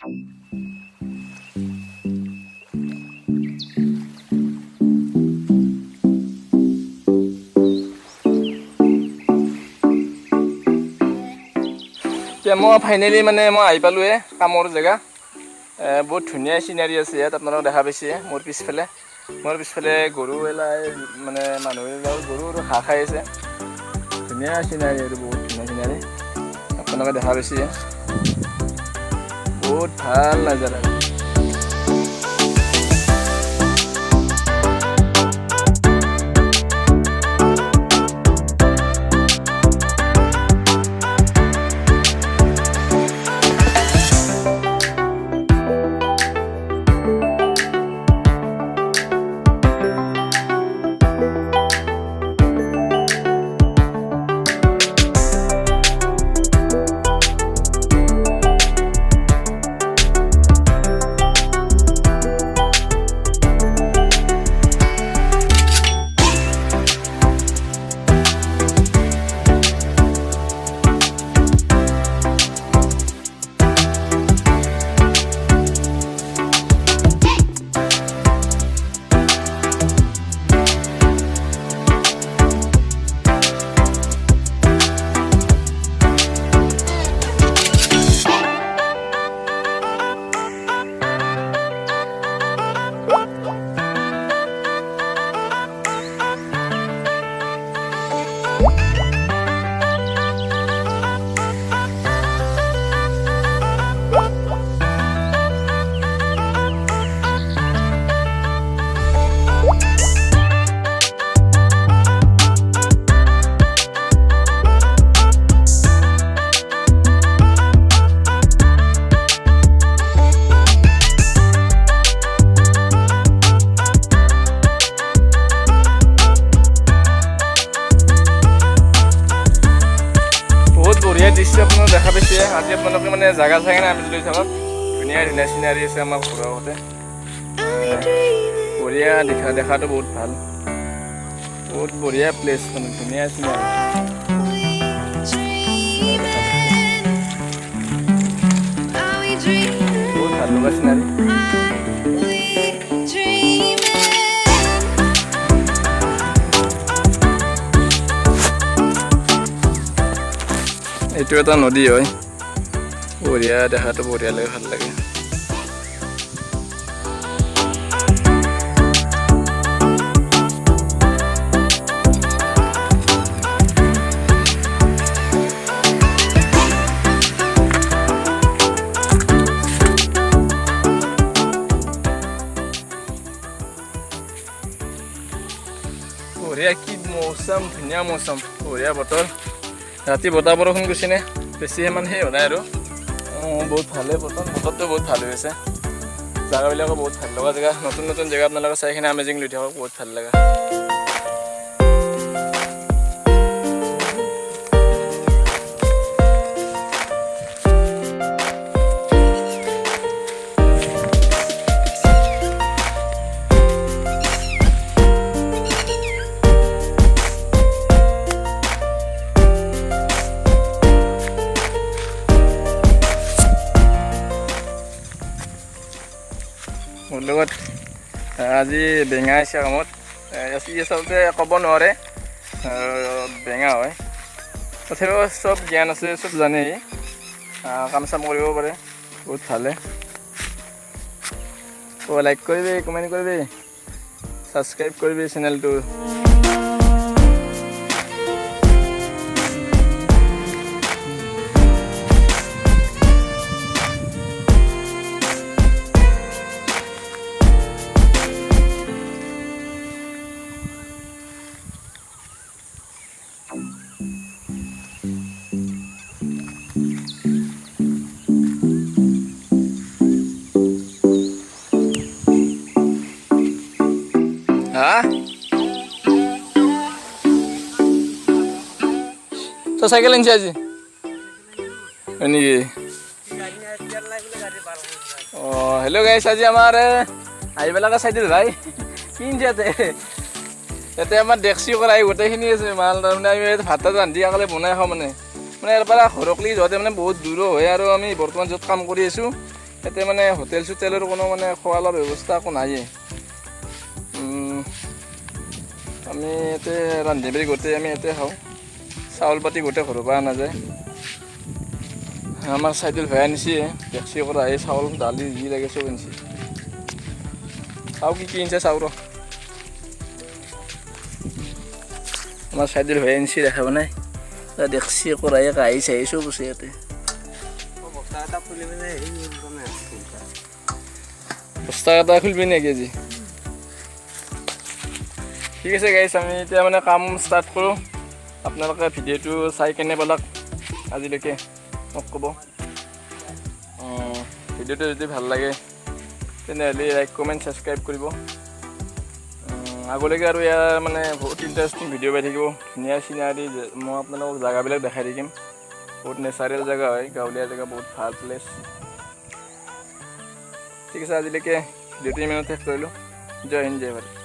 মই ফাইনেলি মানে মই আহি পালোঁৱে কামৰ জেগা। বহুত ধুনীয়া চিনাৰী আছে ইয়াত, আপোনালোকে দেখা পাইছে। মোৰ পিছফালে গৰু এলাই মানে মানুহে গৰু ঘাঁহ খাই আছে। ধুনীয়া চিনাৰী আৰু বহুত ধুনীয়া চিনাৰী আপোনালোকে দেখা পাইছে। বহুত ভাল নাজাৰা। দৃশ্য আপোনালোকে দেখা পাইছে। আজি আপোনালোকে মানে জাগা চাই কিনে আমি লৈ থাকক। ধুনীয়া ধুনীয়া চিনাৰী আছে আমাৰ ঘৰৰ আগতে। বঢ়িয়া দেখাটো বহুত ভাল, বহুত বঢ়িয়া প্লেচ, মানে ধুনীয়া চিনাৰী। বহুত ভাল লগা চিনাৰী। এইটো এটা নদী হয়, বঢ়িয়া দেখাটো, বঢ়িয়া লাগে, ভাল লাগে। বঢ়িয়া, কি মৌচম, ধুনীয়া মৌচম, বঢ়িয়া বতৰ। ৰাতি বতাহ বৰষুণ গৈছে নে, বেছি ইমান সেই হোৱা নাই আৰু। বহুত ভালেই বতৰটো বহুত ভাল হৈ আছে। জেগাবিলাকো বহুত ভাল লগা জেগা, নতুন নতুন জেগা আপোনালোকে চাই কিনে আমেজিং লৈ থাকক, বহুত ভাল লগা। মোৰ লগত আজি বেঙা আহিছে কামত। আচলতে ক'ব নোৱাৰে বেঙা হয়, তথাপিও চব জ্ঞান আছে, চব জানেই, কাম চাম কৰিব পাৰে, বহুত ভালে। লাইক কৰিবি, কমেণ্ট কৰিবি, ছাবস্ক্ৰাইব কৰিবি চেনেলটো। তো সাইকেল আনছি আজি নেকি? অঁ হেল্ল' গাইছ, আজি আমাৰ আহিবেলাকে চাই দিল ভাই কিনছে ইয়াতে আমাৰ ডেক্সি কৰাই গোটেইখিনি আছে মাল। তাৰমানে আমি ভাত তাত ৰান্ধি আগলে বনাই খাওঁ। মানে ইয়াৰ পৰা ঘৰকলি যোৱাতে মানে বহুত দূৰো হয়, আৰু আমি বৰ্তমান য'ত কাম কৰি আছোঁ ইয়াতে মানে হোটেল চোটেলৰ কোনো মানে খোৱা লোৱাৰ ব্যৱস্থা একো নাইয়ে। আমি ইয়াতে ৰান্ধি বাঢ়ি গোটেই আমি ইয়াতে খাওঁ। চাউল পাতি গোটেই ঘৰৰ পৰা অনা যায়। আমাৰ চাইডল ভৰাই আনিছে ডেক্সি কৰা এই চাউল দালি যি লাগে চব আনিছে। চাওঁ কি আনিছে চাওঁ ৰ। আমাৰ চাইডল ভৰাই আনিছে দেখা নাই ডেক্সি কৰা কাঁহী চাহী চব আছে ইয়াতে। বস্তা এটা খুলবি নেকি আজি? ঠিক আছে গাইছ, আমি এতিয়া মানে কাম ষ্টাৰ্ট কৰোঁ। আপোনালোকে ভিডিঅ'টো চাই কেনে পালাক আজিলৈকে মোক ক'ব। ভিডিঅ'টো যদি ভাল লাগে তেনেহ'লে লাইক কমেণ্ট ছাবস্ক্ৰাইব কৰিব। আগলৈকে আৰু ইয়াৰ মানে বহুত ইণ্টাৰেষ্টিং ভিডিঅ' পাই থাকিব। ধুনীয়া চিনাৰী মই আপোনালোকক জেগাবিলাক দেখাই থাকিম। বহুত নেচাৰেল জেগা হয়, গাঁৱলীয়া জেগা, বহুত ভাল প্লেচ। ঠিক আছে, আজিলৈকে ভিডিঅ'টো ইমানতে শেষ কৰিলোঁ। জয় হিন্দ, জয় ভাৰত।